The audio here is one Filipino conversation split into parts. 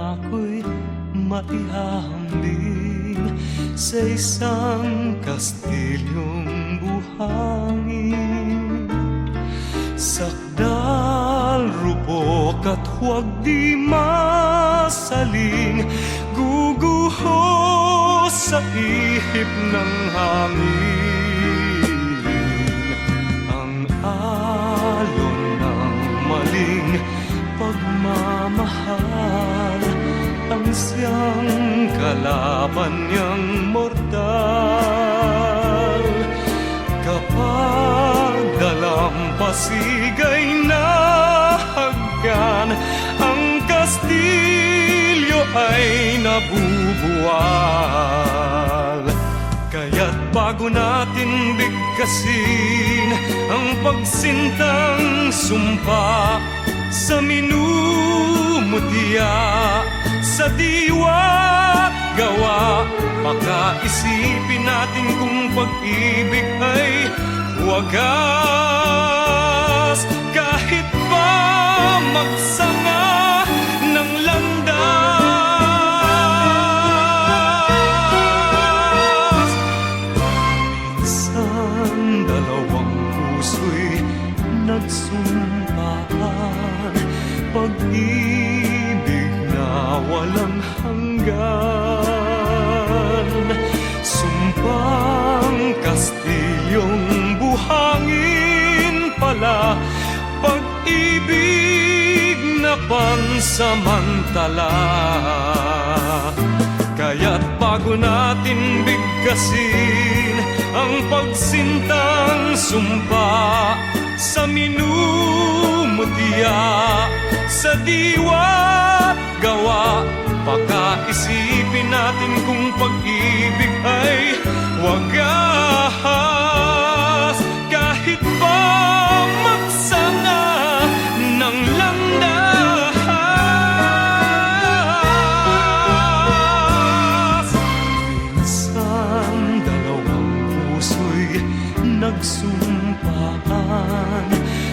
ako'y maihahambing sa isang kastilyong buhangin. Sakdal, rupok at huwag di masaling, guguho sa ihip ng hangin. Ang alon ng maling pagmamahal, ang siyang kalaban niyang mortal. Kapag dalampasigay na haggan, ang kastilyo ay nabubuwal. Kaya't bago natin bigkasin ang pagsintang sumpa sa minumutya, sa diwa't gawa, pakaisipin natin kung pag-ibig ay wagas. Kahit pa magsanga ng landas, minsan dalawang puso'y nagsumpaan, pag-ibig na walang hanggan. Sumpang kastilyong buhangin pala, pag-ibig na pansamantala. Kaya't bago natin bigkasin ang pagsintang sumpa sa minumutya, sa diwa't gawa, pakaisipin natin kung pag-ibig ay wagas. Kahit pa magsanga ng landas, minsan dalawang puso'y nagsumpaan,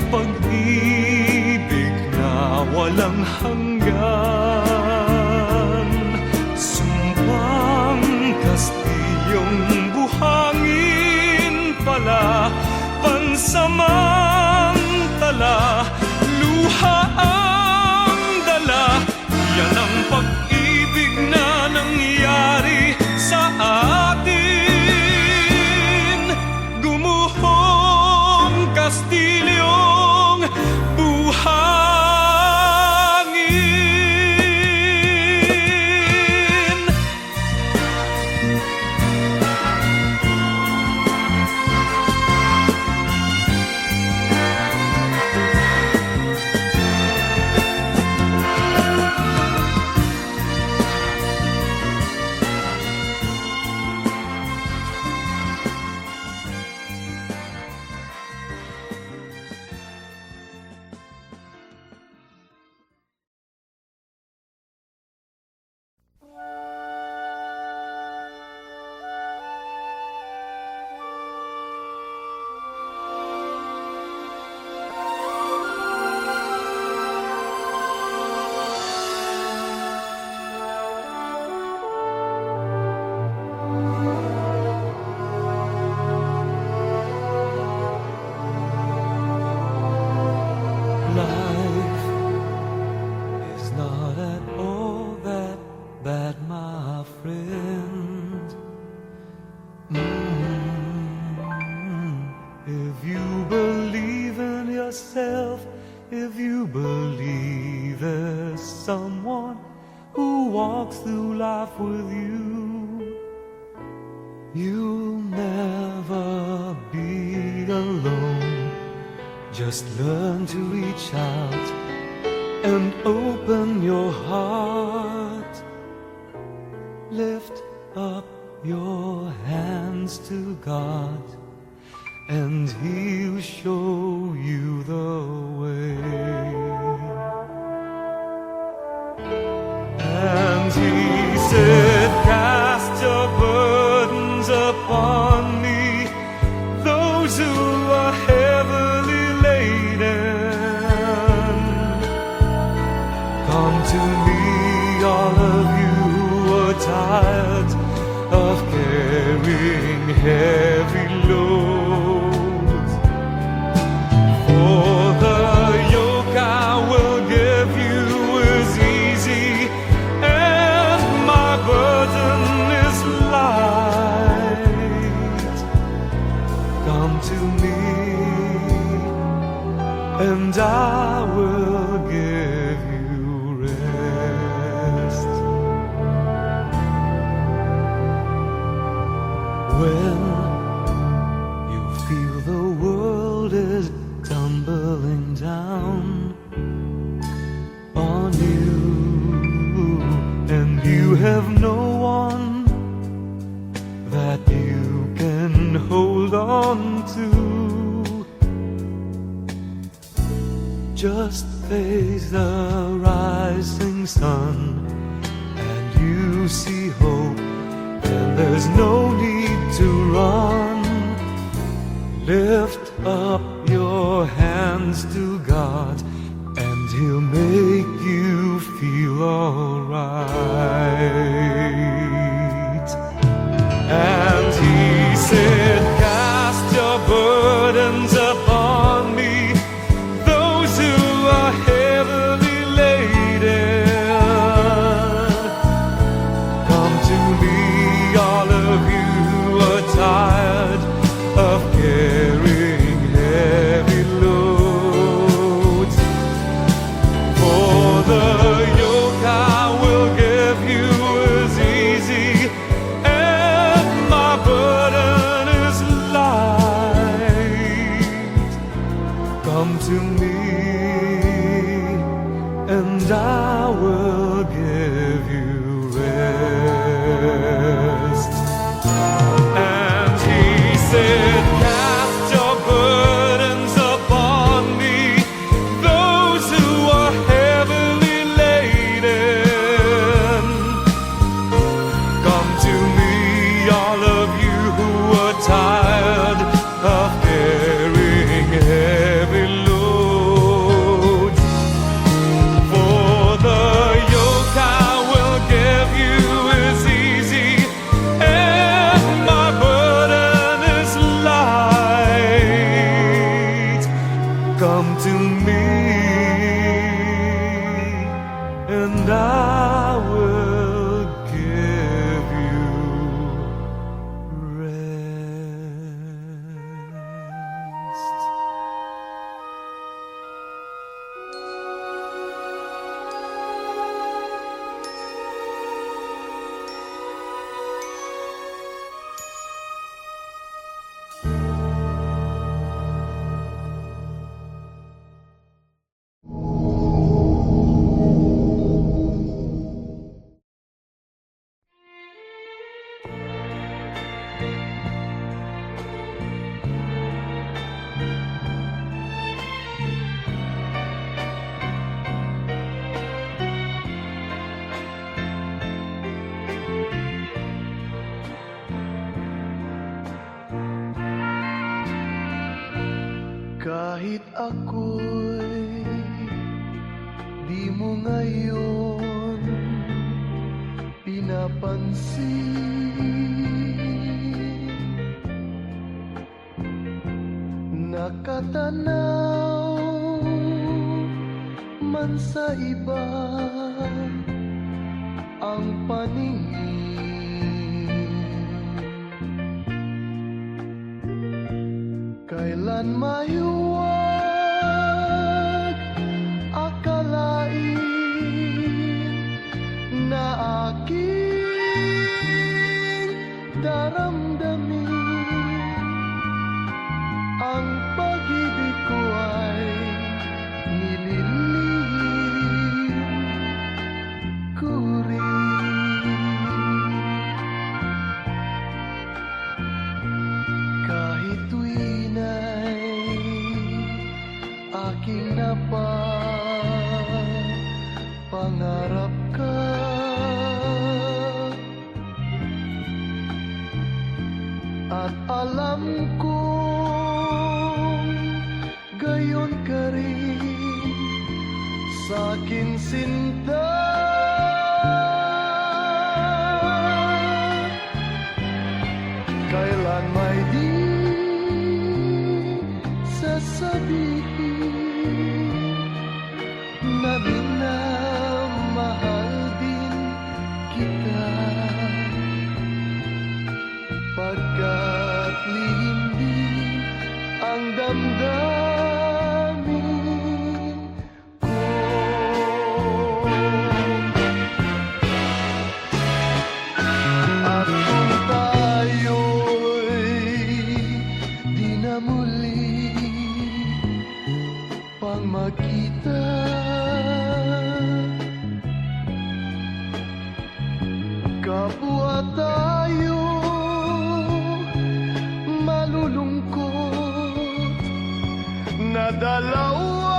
pag-ibig na walang hanggan. Sumpang kastilyong buhangin pala, pansamantala, luha ang dala. Yan ang pag-ibig na nangyari sa atin. Gumuhong kastilyong buhangin. Life is not at all that bad, my friend. If you believe in yourself, if you believe there's someone who walks through life with you, you'll never be alone. Just learn to reach out and open your heart. Lift up your hands to God, and He'll show you the way. And He said, cast your burdens upon me, those who are heavily laden. Come to me, all of you who are tired of carrying heavy loads. For the yoke I will give you is easy, and my burden is light. Come to me, and I will give you rest. When you feel the world is tumbling down on you, and you have no one that you can hold on to, just face the rising sun, and you see hope, and there's no need to run. Lift up your hands to God, and He'll make you feel alright. And He said, cast your burdens upon me, those who are heavily laden. Come to me, all of you who are tired of carrying heavy loads. For the yoke I will give you is easy, and my burden is light. Come to me, and I will give you rest. And He said, cast your burdens upon me, those who are heavily laden. Come to me, all of you who are tired of carrying heavy loads. For the yoke I will give you is easy, and my burden is light. Come to me, and I will give you rest. Kahit ako'y di mo ngayon pinapansin, nakatanaw man sa iba ang paningin. Kailan mahiwag akalain na aking daramdamin ang pag-ibig ko ay nililihim ko rin. Kahit tuwin ay aking napapangarap ka, at alam kong gayon ka rin sa'kin sinta. kapwa tayo malulungkot na dalawa.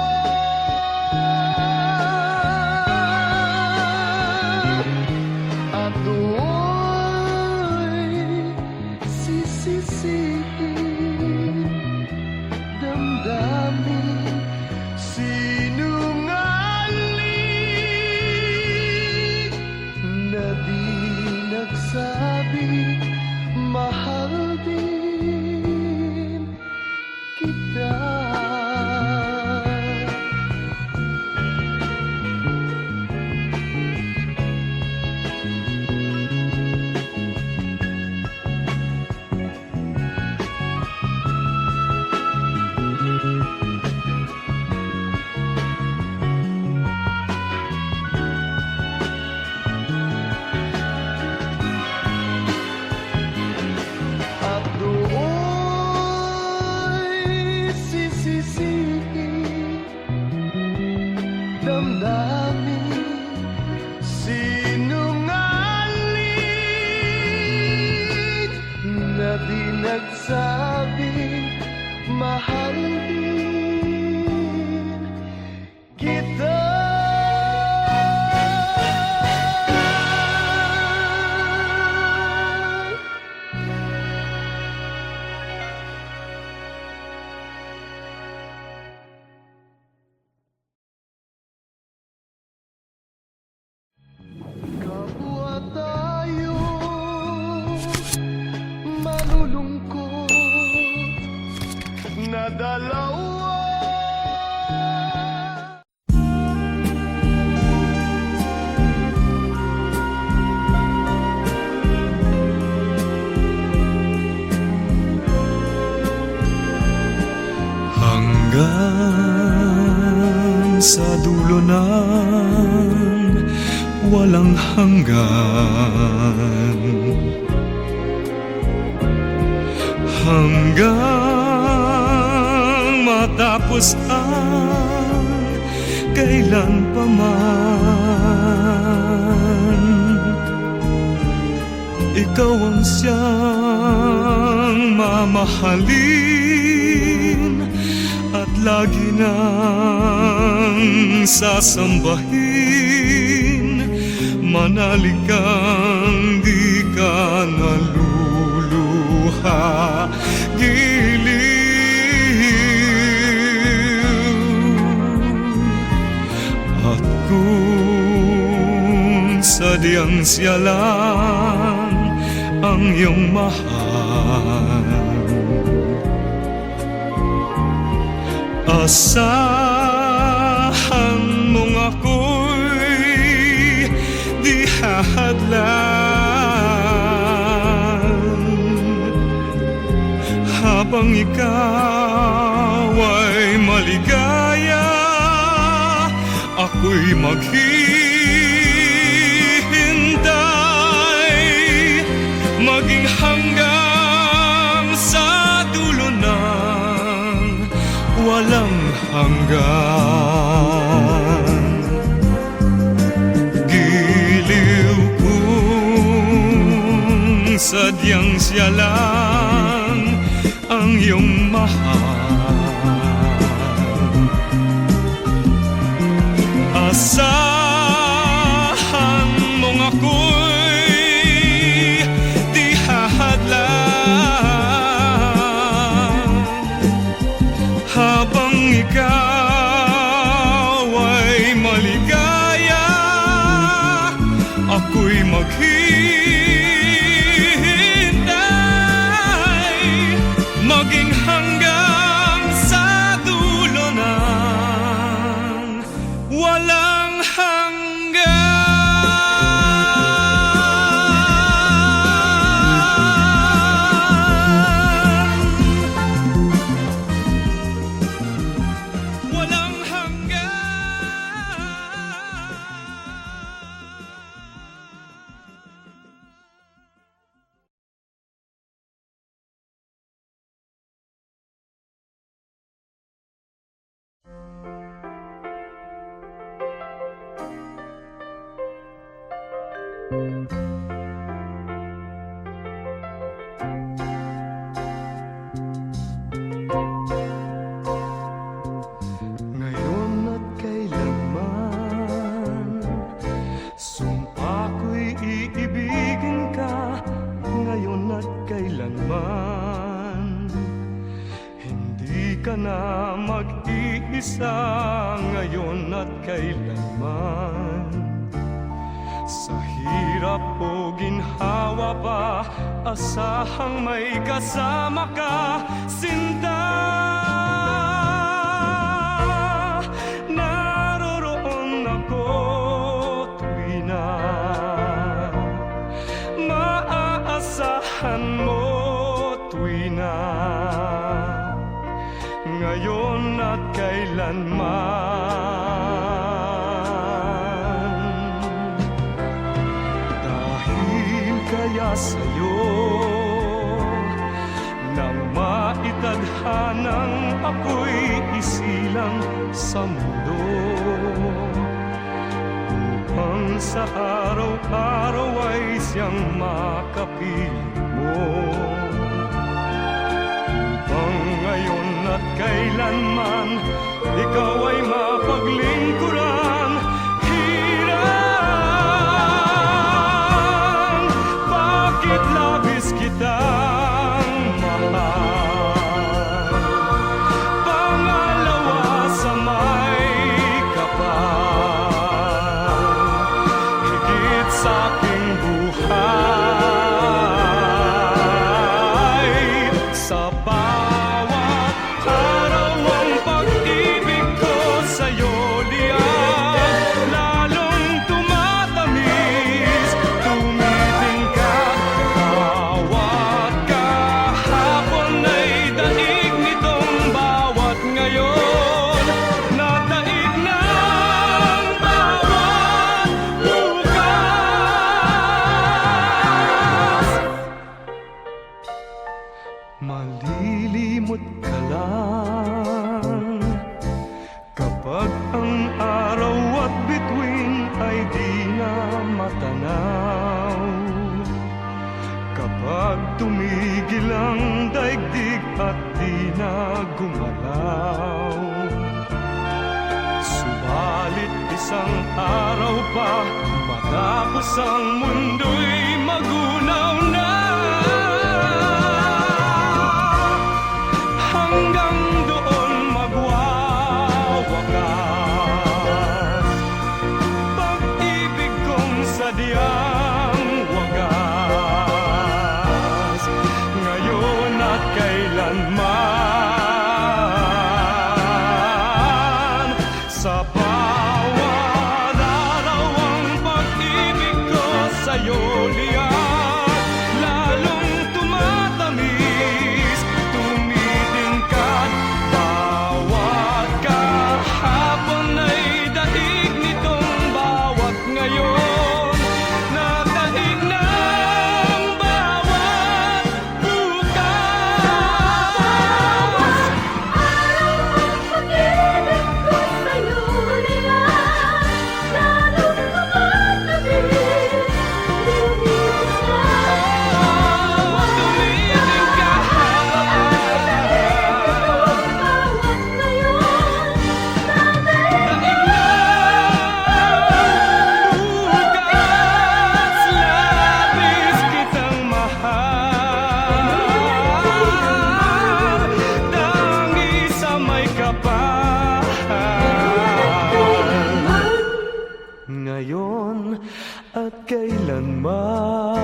At do'y sisisihin, damdamin, sinungaling na di nagsabi mahal din kita. At do'y sisisihin, damdamin, sinungaling na di nagsabing mahal din kita. Kapwa tayo malulungkot na dalawa. Hanggang sa dulo ng walang hanggan, hanggang matapos ang kailan pa man. Ikaw ang siyang mamahalin at lagi nang sasambahin. Manalig kang di ka naluluha, giliw. At kung sadyang siya lang ang iyong mahal, asahan mong ako'y di hahadlan. Habang ikaw ay maligaya, ako'y maghihintay, maging hanggang sa dulo ng walang hanggan. Giliw kung sadyang siya lang ang iyong mahal, asahan mong ako'y di hahadlan. Habang ikaw ay maligaya, ako'y maghihintay, maging hanggang sa dulo ng walang hanggan. Walang hanggan. ka na mag-iisa ngayon at kailanman. Sa hirap o ginhawa pa, asahang may kasama ka, sinta. Naroroon ako tuwi na maaasahan mo, tuwi na ngayon at kailanman. Dahil kaya sa'yo nang maitadhanang ako'y isilang sa mundo, upang sa araw-araw ay siyang makapiling mo, upang ngayon at kailanman ikaw ay mapaglingkuran. Hirang, bakit labis kitang mahal? Pangalawa sa may kapal, higit sa aking buhay. Sa bawat araw ang pag-ibig ko sa'yo liyan, lalong tumatamis, tumitingkad. Bawat kahapon ay daig nitong bawat ngayon, na daig ng bawat bukas. Malilimot ka lang kapag ang araw at bituin ay di na matanaw, kapag tumigil ang daigdig at di na gumalaw. Subalit isang araw pa matapos ang mundo'y magunaw na, hanggang doon magwawakas pag-ibig kong sadyang wagas, ngayon at kailanman. Sa bawat araw ang pag-ibig ko sa'yo liyan, lalong tumatamis, tumitingkad. Bawat kahapon ay daig nitong bawat ngayon, na daig ng bawat bukas. Labis kitang mahal, tangi sa may kapal, ngayon at kailanman.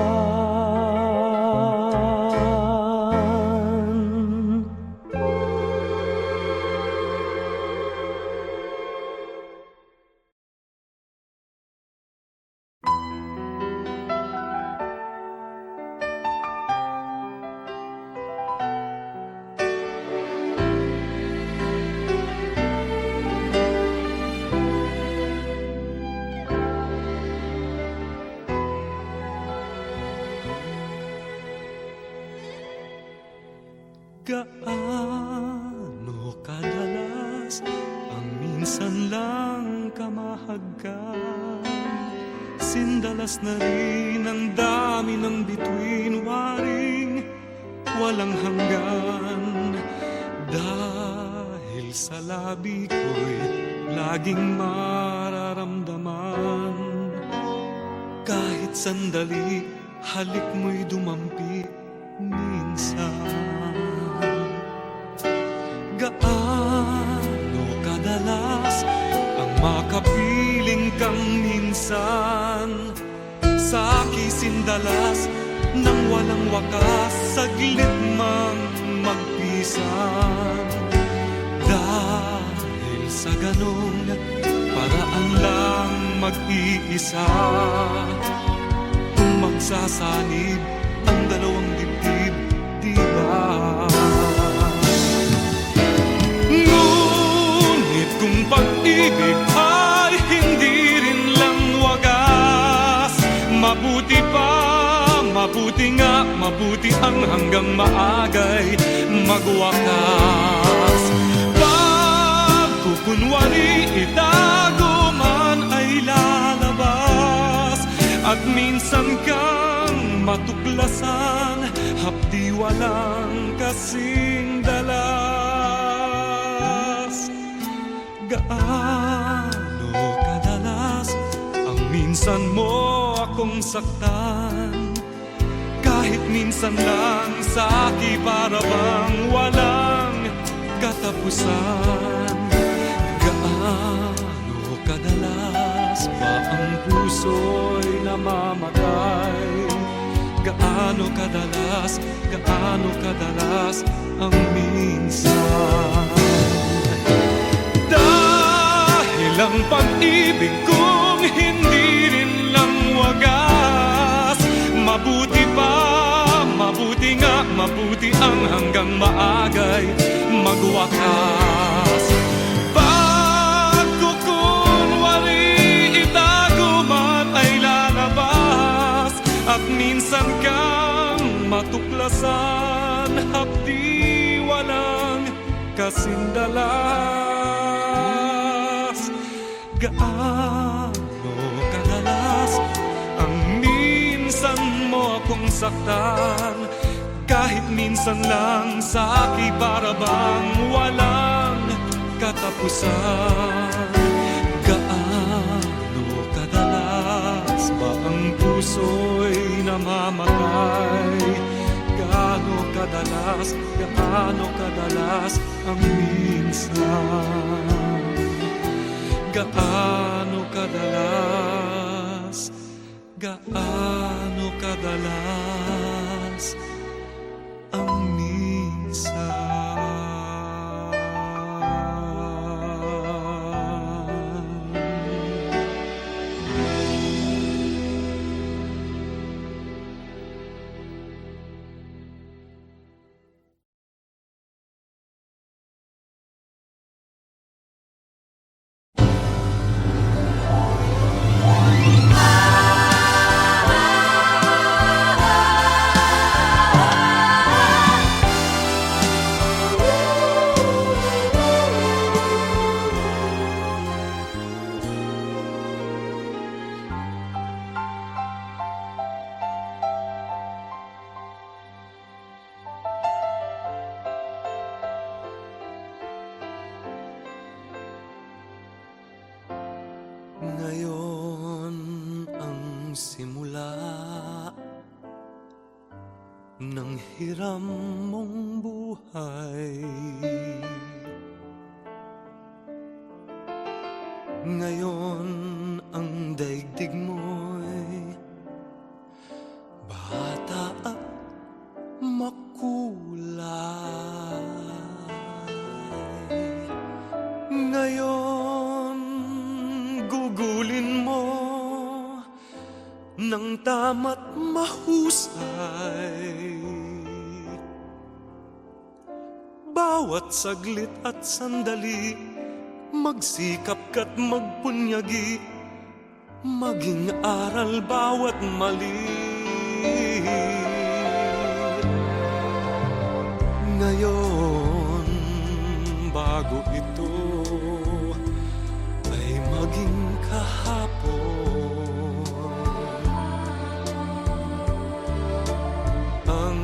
Gaano kadalas ang minsan lang kamahagkan, sindalas na rin ang dami ng bituin, waring walang hanggan. Dahil sa labi ko'y laging mararamdaman, kahit sandali halik mo'y dumampi minsan. Gaano sa kisindalas nang walang wakas, saglit mang magpisan. Dahil sa ganong paraan lang mag-iisa, kung magsasanib ang dalawang dibdib, di ba? Ngunit kung pag-ibig ay hindi rin lang wagas, mabuti nga, mabuti ang hanggang maagay magwakas. Pagkukunwari itago man ay lalabas, at minsan kang matuklasan, hapdi walang kasing dalas. Gaano kadalas ang minsan mo akong saktan, kahit minsan lang sa akin para bang walang katapusan. Gaano kadalas ba ang puso'y namamatay? Gaano kadalas ang minsan? Dahil ang pag-ibig kong hindi rin lang wagas, mabuti nga, mabuti ang hanggang maagay magwakas. Pagkukunwari itago man ay lalabas, at minsan kang matuklasan, hapdi walang kasindalas. Gaano kadalas ang minsan mo akong saktan, kahit minsan lang sa akin para bang walang katapusan. Gaano kadalas ba ang puso'y namamatay? Gaano kadalas ang minsan? Gaano kadalas ang minsan? Ngayon ang simula ng hiram mong buhay. Ngayon ang daigdig mo'y bata at makulay. Ngayon gugulin mo ng tama't mahusay. Bawat saglit at sandali, magsikap ka't magpunyagi, maging aral bawat mali. Ngayon, bago ito ay maging kahapon, ang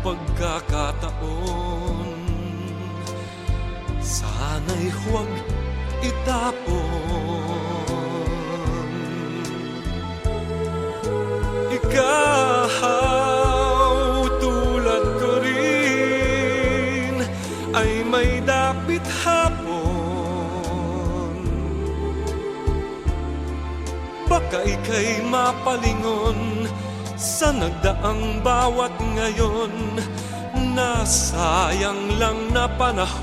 pagkakataon sana'y huwag itapon. Ikaw tulad ko rin ay may dapit hapon, baka baka ika'y mapalingon sa nagdaang bawat ngayon, nasayang lang na panahon.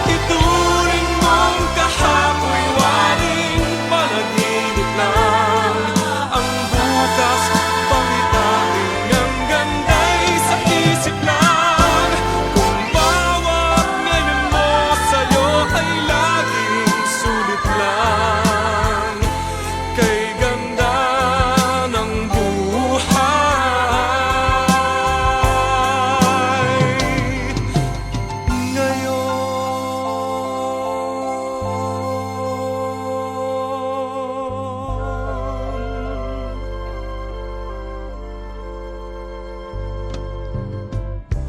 Ituring mong kahapoy waring panaginip lang, ang bukas pangitain ang ganda'y sa isip lang. Kung bawat ngayon mo sa'yo ay laging sulit lang, kay ganda ng buhay ngayon.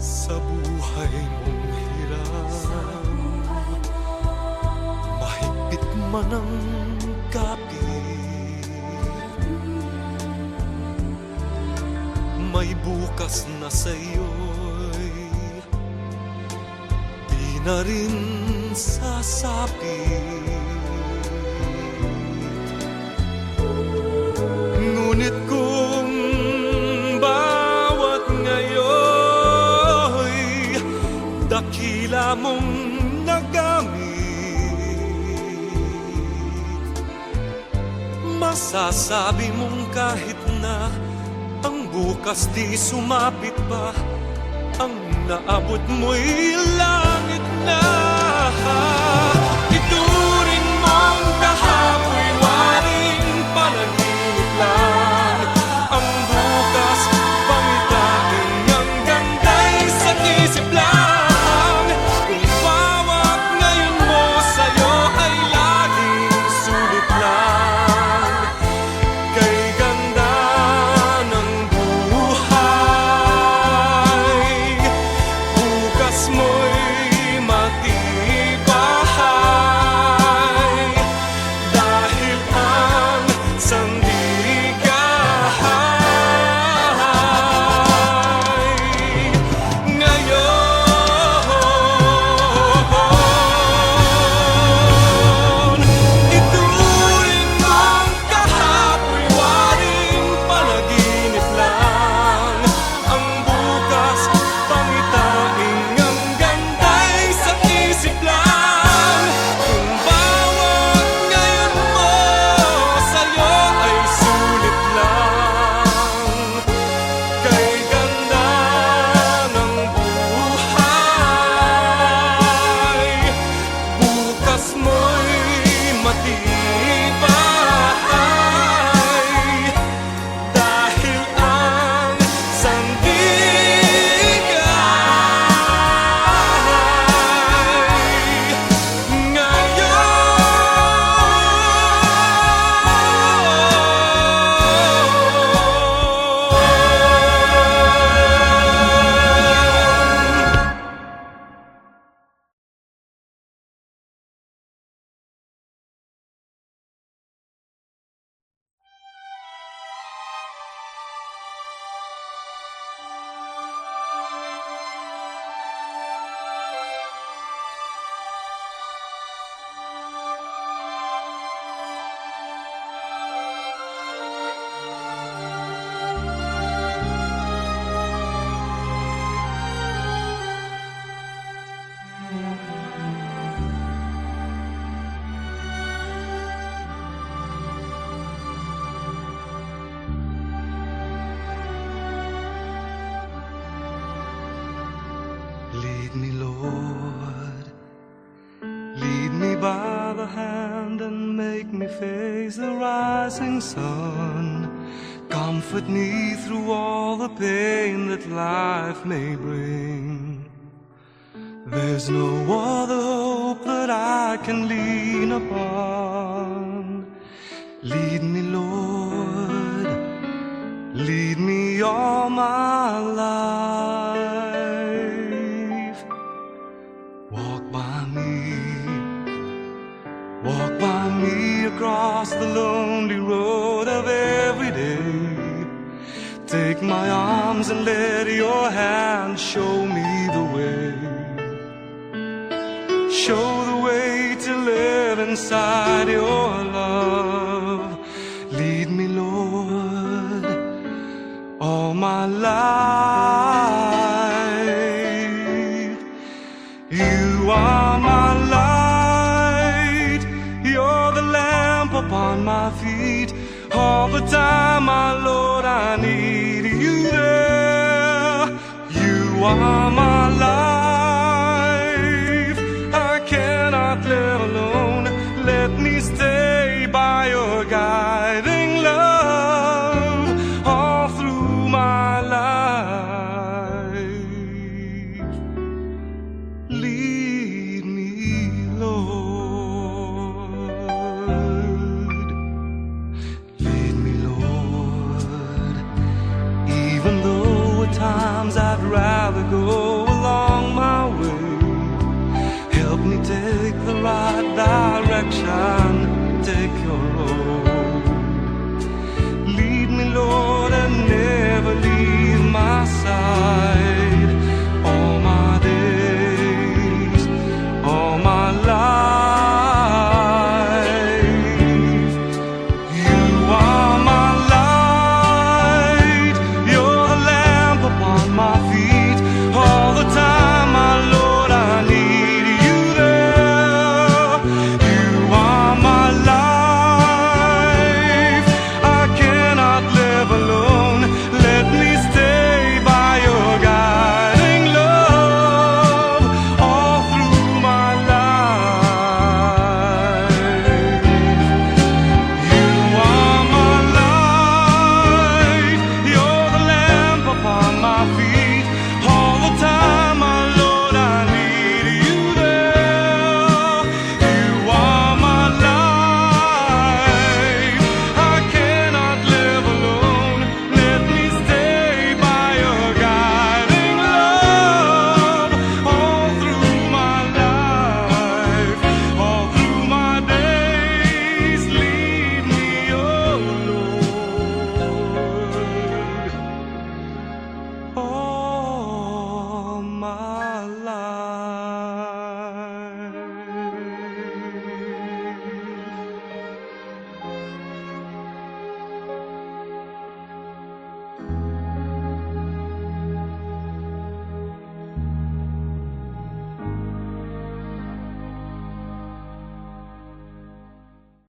Sa buhay mong hirap, mahigpit man ang kapit, may bukas na sa'yo'y di na rin sasapit. Ngunit kung bawat ngayo'y dakila mong nagamit, masasabi mong kahit na ang bukas di sumapit pa, ang naabot mo'y langit na. Ituring mong kahapoy waring panaginip lang, ang bukas pangitain ang ganda'y sa isip lang. Kung bawat ngayon mo sa'yo ay laging sulit lang, kay ganda ng buhay. Bukas mo'y matibay, dahil ang sandigahay ngayon. Ituring mong kahapoy waring panaginip lang, ang bukas pangitain ang ganda'y sa isip lang. Kung bawat ngayon mo sa'yo ay sulit lang, kay ganda ng buhay. Bukas mo'y matibay, dahil ang sandigahay ngayon. Lead me, Lord, lead me by the hand and make me face the rising sun. Comfort me through all the pain that life may bring. There's no other hope that I can lean upon. Lead me, Lord, lead me all my life. Walk by me across the lonely road of every day. Take my arms and let your hand show me the way. Show the way to live and inside your love. Lead me, Lord, all my life. You are my light, you're the lamp upon my feet. All the time, my Lord, I need you there. You are my light.